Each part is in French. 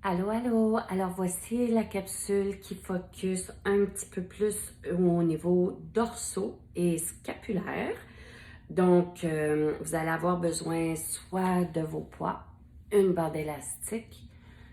Allô, allô! Alors voici la capsule qui focus un petit peu plus au niveau dorsaux et scapulaire. Donc, vous allez avoir besoin soit de vos poids, une bande élastique,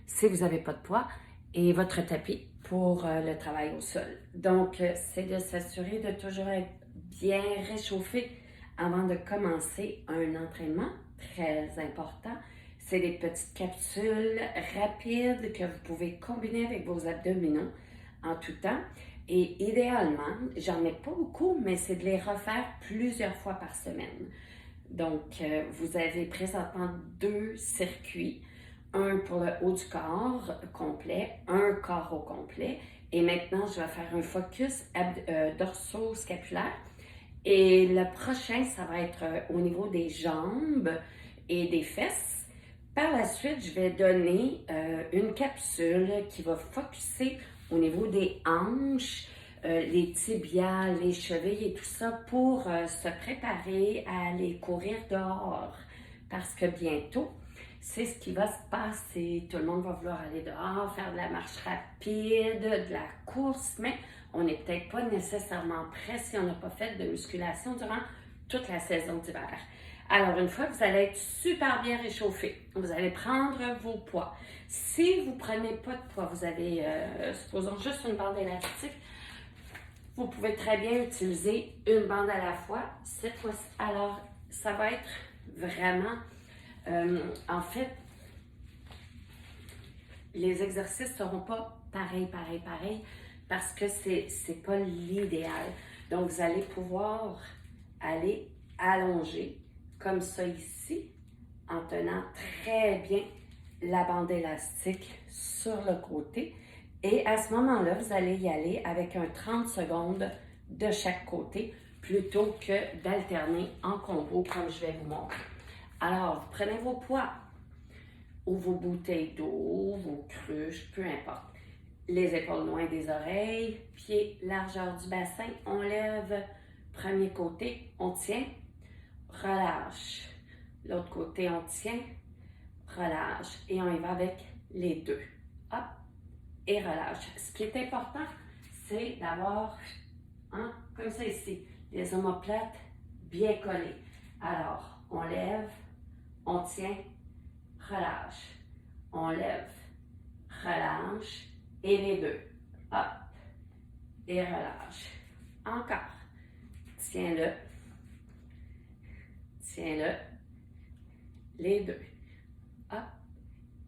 si vous n'avez pas de poids, et votre tapis pour le travail au sol. Donc, c'est de s'assurer de toujours être bien réchauffé avant de commencer un entraînement très important. C'est des petites capsules rapides que vous pouvez combiner avec vos abdominaux en tout temps. Et idéalement, j'en ai pas beaucoup, mais c'est de les refaire plusieurs fois par semaine. Donc, vous avez présentement deux circuits, un pour le haut du corps complet, un corps au complet. Et maintenant, je vais faire un focus dorso-scapulaire. Et le prochain, ça va être au niveau des jambes et des fesses. Par la suite, je vais donner une capsule qui va focuser au niveau des hanches, les tibias, les chevilles et tout ça pour se préparer à aller courir dehors. Parce que bientôt, c'est ce qui va se passer. Tout le monde va vouloir aller dehors, faire de la marche rapide, de la course, mais on n'est peut-être pas nécessairement prêt si on n'a pas fait de musculation durant toute la saison d'hiver. Alors, une fois que vous allez être super bien réchauffé, vous allez prendre vos poids. Si vous ne prenez pas de poids, vous avez, supposons, juste une bande élastique, vous pouvez très bien utiliser une bande à la fois. Cette fois-ci, alors, ça va être vraiment, en fait, les exercices ne seront pas pareil, parce que c'est pas l'idéal. Donc, vous allez pouvoir aller allonger comme ça ici, en tenant très bien la bande élastique sur le côté. Et à ce moment-là, vous allez y aller avec un 30 secondes de chaque côté, plutôt que d'alterner en combo comme je vais vous montrer. Alors, vous prenez vos poids ou vos bouteilles d'eau, vos cruches, peu importe. Les épaules loin des oreilles, pieds largeur du bassin, on lève, premier côté, on tient, relâche. L'autre côté, on tient, relâche. Et on y va avec les deux. Hop, et relâche. Ce qui est important, c'est d'avoir, comme ça ici, les omoplates bien collées. Alors, on lève, on tient, relâche. On lève, relâche, et les deux. Hop, et relâche. Encore. Tiens-le. Tiens-le. Les deux. Hop,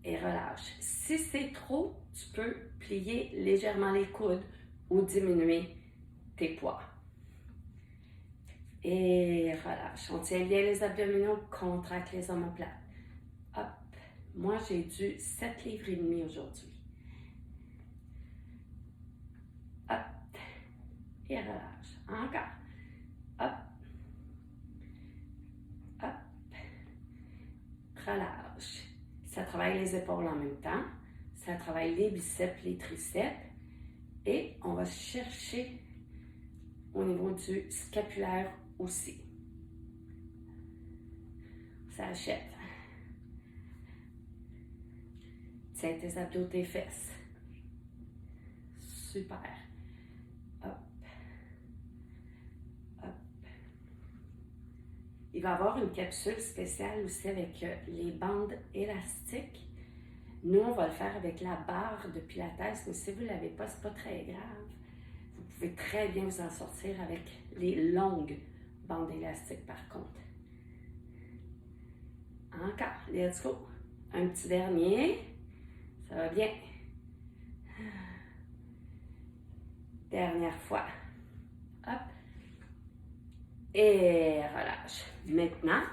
et relâche. Si c'est trop, tu peux plier légèrement les coudes ou diminuer tes poids. Et relâche. On tient bien les abdominaux, contracte les omoplates. Hop. Moi, j'ai dû 7 livres et demi aujourd'hui. Hop. Et relâche. Encore. Hop. Hop. Relâche. Ça travaille les épaules en même temps. Ça travaille les biceps, les triceps. Et on va chercher au niveau du scapulaire aussi. Ça achève. Tiens tes abdos, tes fesses. Super. Hop. Hop. Il va y avoir une capsule spéciale aussi avec les bandes élastiques. Nous, on va le faire avec la barre de Pilates, mais si vous ne l'avez pas, c'est pas très grave. Vous pouvez très bien vous en sortir avec les longues bandes élastiques par contre. Encore, let's go. Un petit dernier. Ça va bien. Dernière fois. Hop. Et relâche. Maintenant,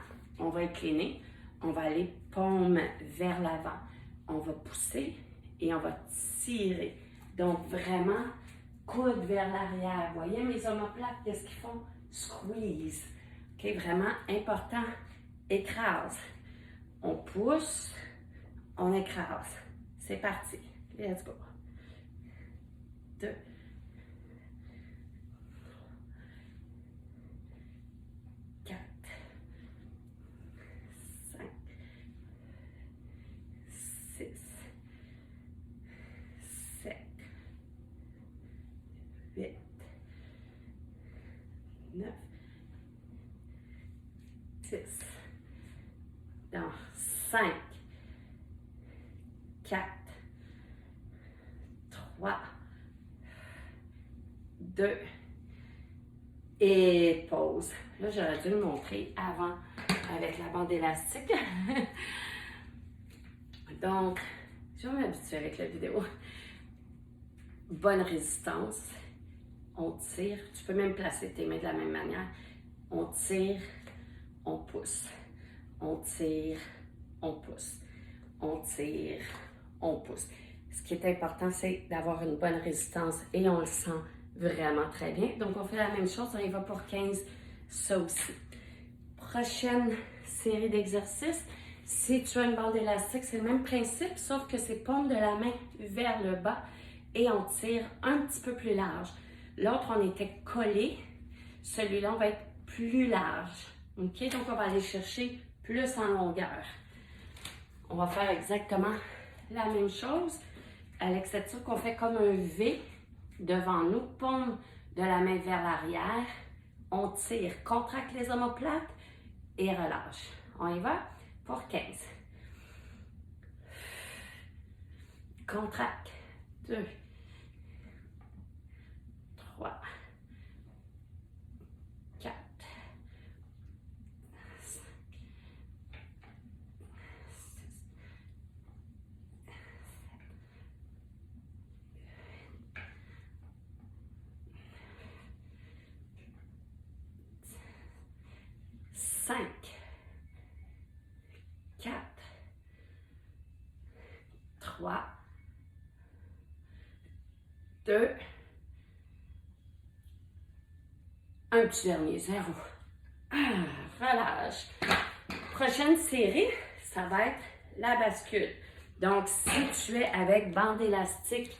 on va incliner. On va aller paume vers l'avant. On va pousser et on va tirer. Donc, vraiment, coude vers l'arrière. Voyez mes omoplates, qu'est-ce qu'ils font? Squeeze. OK, vraiment important. Écrase. On pousse, on écrase. C'est parti. Let's go. 2, 4, 5, 6, 5, 4, 3, 2, et pause. Là, j'aurais dû le montrer avant avec la bande élastique. Donc, je vais m'habituer avec la vidéo. Bonne résistance. On tire. Tu peux même placer tes mains de la même manière. On tire, on pousse. On tire, on pousse. On tire, on pousse. Ce qui est important, c'est d'avoir une bonne résistance et on le sent vraiment très bien. Donc, on fait la même chose. On y va pour 15, ça aussi. Prochaine série d'exercices. Si tu as une bande élastique, c'est le même principe, sauf que c'est paume de la main vers le bas et on tire un petit peu plus large. L'autre, on était collé. Celui-là, on va être plus large. OK? Donc, on va aller chercher plus en longueur. On va faire exactement la même chose, à l'exception qu'on fait comme un V devant nous, paume de la main vers l'arrière. On tire, contracte les omoplates et relâche. On y va pour 15. Contracte. 2, 3, 4, 5, 6, 7, 5, 4, 3, 2, un petit dernier, 0. Relâche. Prochaine série, ça va être la bascule. Donc, si tu es avec bande élastique,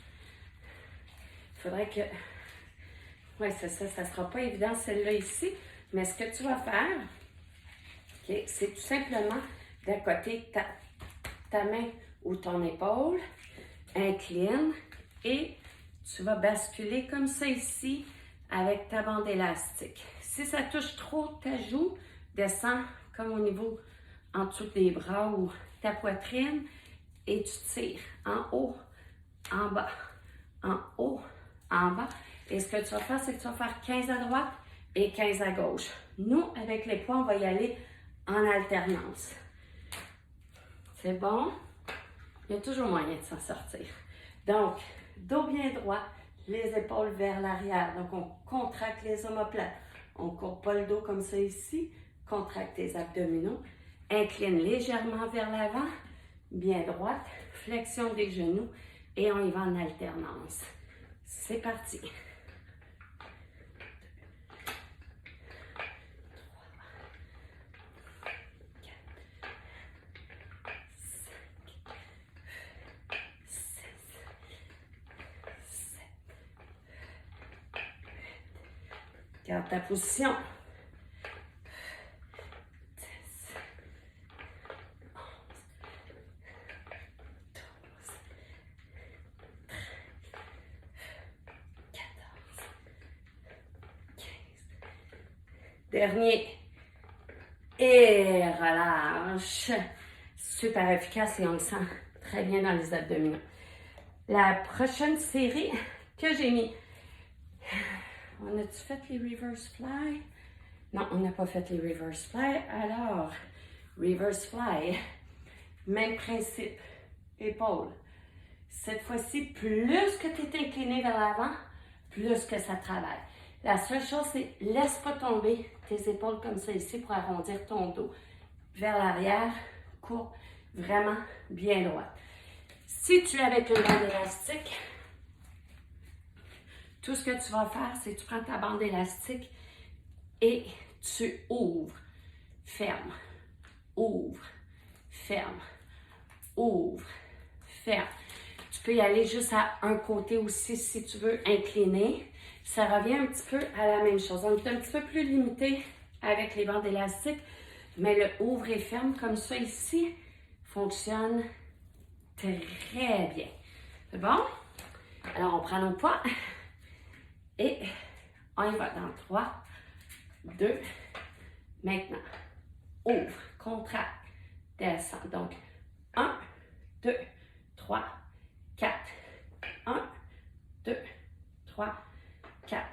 il faudrait que... Oui, c'est ça, ça ne sera pas évident celle-là ici, mais ce que tu vas faire, okay, c'est tout simplement d'accoter ta main ou ton épaule, incline, et tu vas basculer comme ça ici avec ta bande élastique. Si ça touche trop ta joue, descends comme au niveau en dessous des bras ou ta poitrine et tu tires en haut, en bas, en haut, en bas. Et ce que tu vas faire, c'est que tu vas faire 15 à droite et 15 à gauche. Nous, avec les poids, on va y aller en alternance. C'est bon? Il y a toujours moyen de s'en sortir. Donc, dos bien droit, les épaules vers l'arrière. Donc, on contracte les omoplates. On ne courbe pas le dos comme ça ici. Contracte tes abdominaux. Incline légèrement vers l'avant. Bien droite. Flexion des genoux. Et on y va en alternance. C'est parti. 3, 4, 5, 6, 7, 8. Garde ta position. 10, 11, 12, 13, 14, 15. Dernier. Et relâche. Super efficace et on le sent très bien dans les abdominaux. La prochaine série que j'ai mis. On a-tu fait les reverse fly? Non, on n'a pas fait les reverse fly. Alors, reverse fly, même principe, épaule. Cette fois-ci, plus que tu es incliné vers l'avant, plus que ça travaille. La seule chose, c'est laisse pas tomber tes épaules comme ça ici pour arrondir ton dos. Vers l'arrière, courbe, vraiment bien droite. Si tu es avec une bande élastique, tout ce que tu vas faire, c'est que tu prends ta bande élastique et tu ouvres, ferme, ouvre, ferme, ouvre, ferme. Tu peux y aller juste à un côté aussi si tu veux incliner. Ça revient un petit peu à la même chose. On est un petit peu plus limité avec les bandes élastiques, mais le ouvre et ferme comme ça ici fonctionne très bien. C'est bon? Alors, on prend nos poids et on y va dans 3, 2, maintenant. Ouvre, contracte, descends. Donc, 1, 2, 3, 4. 1, 2, 3, 4.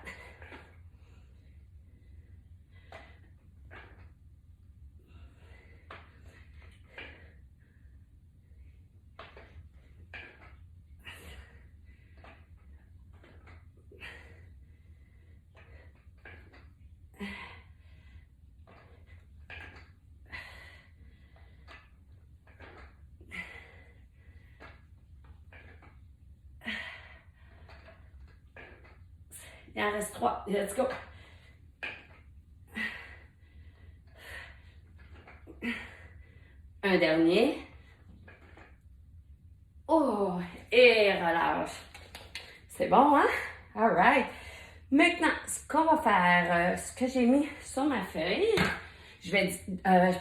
Il en reste 3. Let's go. Un dernier. Oh, et relâche. C'est bon, hein? All right. Maintenant, ce qu'on va faire, ce que j'ai mis sur ma feuille, je vais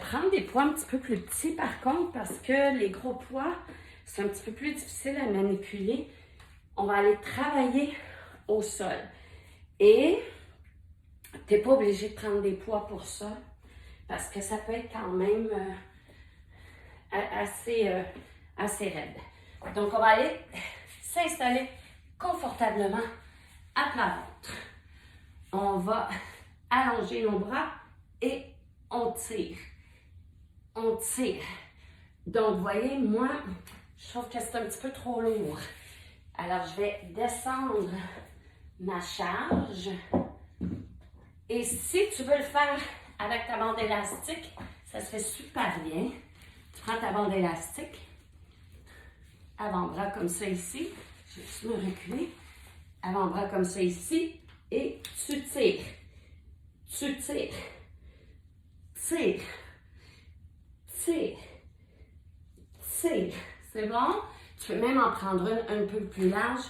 prendre des poids un petit peu plus petits par contre parce que les gros poids, c'est un petit peu plus difficile à manipuler. On va aller travailler au sol. Et tu n'es pas obligé de prendre des poids pour ça parce que ça peut être quand même assez raide. Donc, on va aller s'installer confortablement à plat ventre. On va allonger nos bras et on tire. On tire. Donc, vous voyez, moi, je trouve que c'est un petit peu trop lourd. Alors, je vais descendre ma charge. Et si tu veux le faire avec ta bande élastique, ça se fait super bien. Tu prends ta bande élastique, avant-bras comme ça ici. Je vais juste me reculer. Avant-bras comme ça ici. Et tu tires. Tu tires. Tire. Tire. Tire. C'est bon? Tu peux même en prendre une un peu plus large,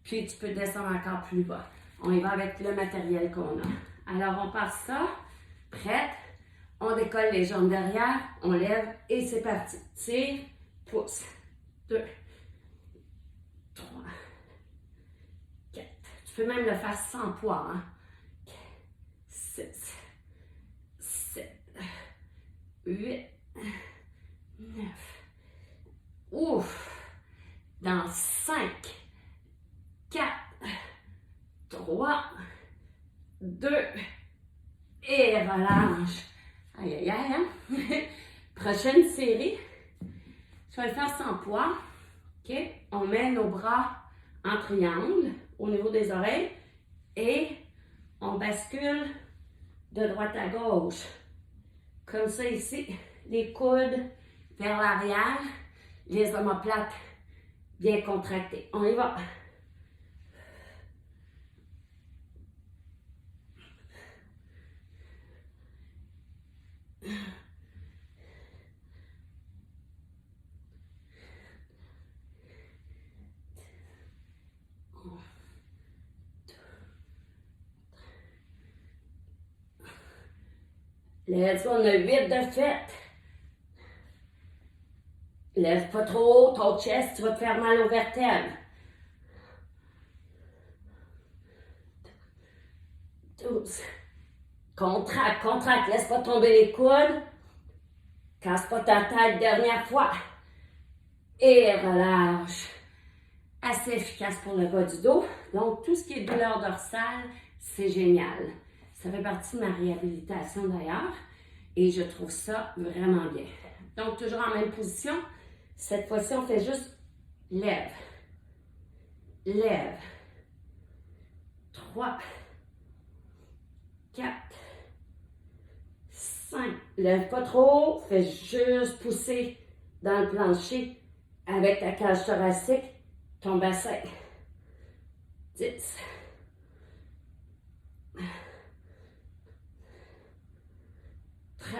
puis tu peux descendre encore plus bas. On y va avec le matériel qu'on a. Alors, on passe ça. Prête? On décolle les jambes derrière, on lève et c'est parti. Tire, pousse. 2, 3, 4. Tu peux même le faire sans poids. Hein? 6, 7, 8, 9. Ouf! Dans 5, 4, 3, 2, et relâche. Aïe, aïe, aïe, hein? Prochaine série. Je vais le faire sans poids. OK? On met nos bras en triangle au niveau des oreilles et on bascule de droite à gauche. Comme ça ici, les coudes vers l'arrière, les omoplates bien contractés. On y va. Let's go, on a 8 de fait. Lève pas trop haut ton chest, tu vas te faire mal aux vertèbres. 12. Contracte, contracte, laisse pas tomber les coudes. Casse pas ta tête dernière fois. Et relâche. Assez efficace pour le bas du dos. Donc, tout ce qui est douleur dorsale, c'est génial. Ça fait partie de ma réhabilitation d'ailleurs. Et je trouve ça vraiment bien. Donc, toujours en même position. Cette fois-ci, on fait juste lève. Lève. 3, 4, 5. Lève pas trop. Fais juste pousser dans le plancher avec ta cage thoracique, ton bassin. 10. 13.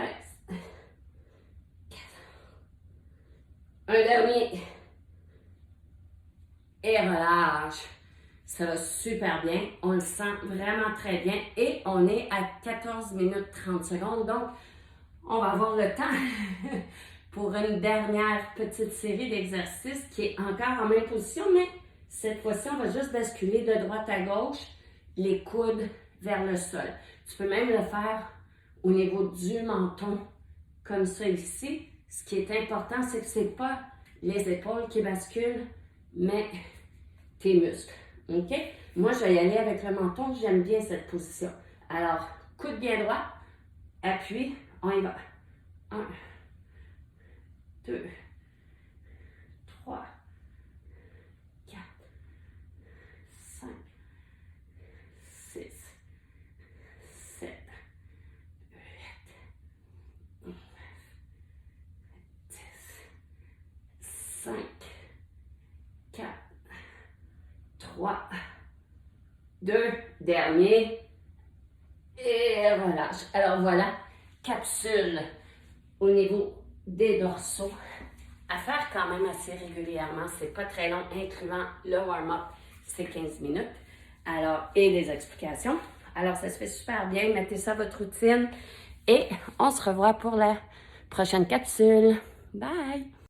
14. Un dernier. Et relâche. Ça va super bien. On le sent vraiment très bien. Et on est à 14 minutes 30 secondes. Donc, on va avoir le temps pour une dernière petite série d'exercices qui est encore en même position, mais cette fois-ci, on va juste basculer de droite à gauche, les coudes vers le sol. Tu peux même le faire au niveau du menton, comme ça ici. ce qui est important, c'est que ce n'est pas les épaules qui basculent, mais tes muscles. OK? Moi, je vais y aller avec le menton. J'aime bien cette position. Alors, coude bien droit, appuie, on y va. 1, 2, 3, 4, 5, 6, 7, 8, 9, 10, 5, 4, 3, 2, dernier, et relâche. Alors voilà, capsule au niveau des dorsaux, à faire quand même assez régulièrement, c'est pas très long, incluant le warm-up, c'est 15 minutes, alors, et des explications. Alors, ça se fait super bien, mettez ça à votre routine, et on se revoit pour la prochaine capsule. Bye!